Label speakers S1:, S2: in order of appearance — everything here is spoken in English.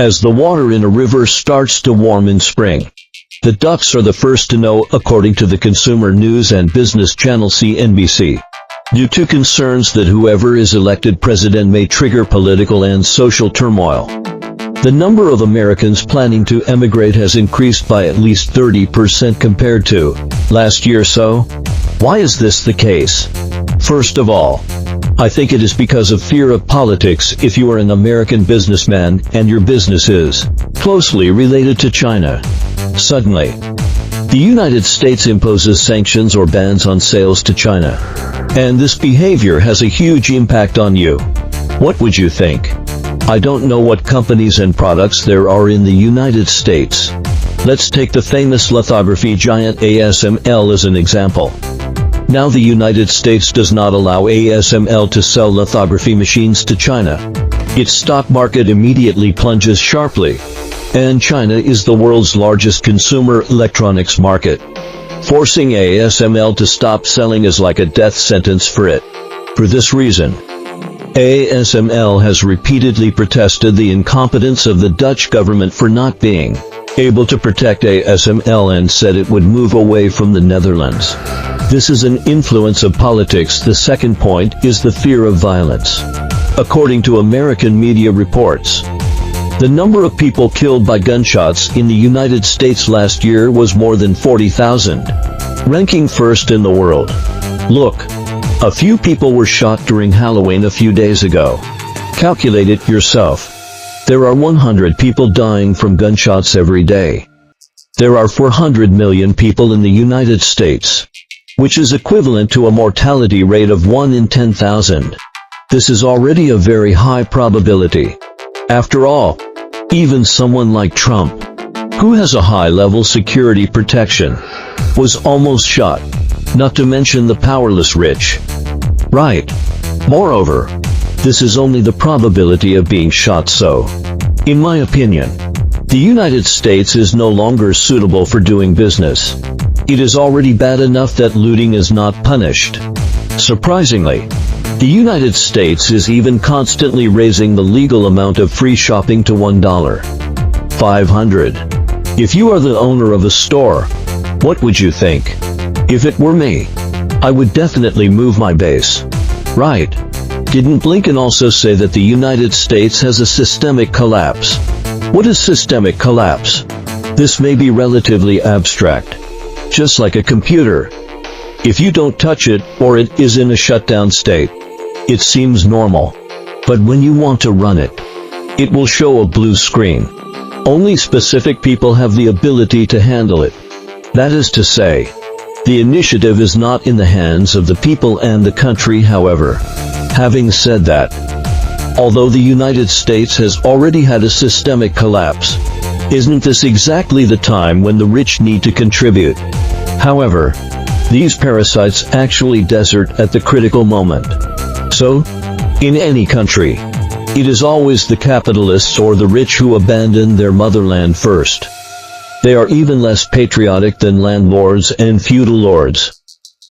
S1: as the water in a river starts to warm in spring. The ducks are the first to know, according to the consumer news and business channel CNBC. Due to concerns that whoever is elected president may trigger political and social turmoil. The number of Americans planning to emigrate has increased by at least 30% compared to last year. So, why is this the case? First of all, I think it is because of fear of politics. If you are an American businessman and your business is closely related to China, suddenly, the United States imposes sanctions or bans on sales to China. And this behavior has a huge impact on you. What would you think? I don't know what companies and products there are in the United States. Let's take the famous lithography giant ASML as an example. Now the United States does not allow ASML to sell lithography machines to China. Its stock market immediately plunges sharply. And China is the world's largest consumer electronics market. Forcing ASML to stop selling is like a death sentence for it. For this reason, ASML has repeatedly protested the incompetence of the Dutch government for not being able to protect ASML and said it would move away from the Netherlands. This is an influence of politics. The second point is the fear of violence. According to American media reports, the number of people killed by gunshots in the United States last year was more than 40,000, ranking first in the world. Look, a few people were shot during Halloween a few days ago. Calculate it yourself. There are 100 people dying from gunshots every day. There are 400 million people in the United States, which is equivalent to a mortality rate of 1 in 10,000. This is already a very high probability. After all, even someone like Trump, who has a high-level security protection, was almost shot, not to mention the powerless rich. Right. Moreover, this is only the probability of being shot. So, in my opinion, the United States is no longer suitable for doing business. It is already bad enough that looting is not punished. Surprisingly, the United States is even constantly raising the legal amount of free shopping to $1.500. If you are the owner of a store, what would you think? If it were me, I would definitely move my base. Right. Didn't Blinken also say that the United States has a systemic collapse? What is systemic collapse? This may be relatively abstract. Just like a computer. If you don't touch it, or it is in a shutdown state, it seems normal. But when you want to run it, it will show a blue screen. Only specific people have the ability to handle it. That is to say, the initiative is not in the hands of the people and the country. However, having said that, although the United States has already had a systemic collapse, isn't this exactly the time when the rich need to contribute? However, these parasites actually desert at the critical moment. So, in any country, it is always the capitalists or the rich who abandon their motherland first. They are even less patriotic than landlords and feudal lords.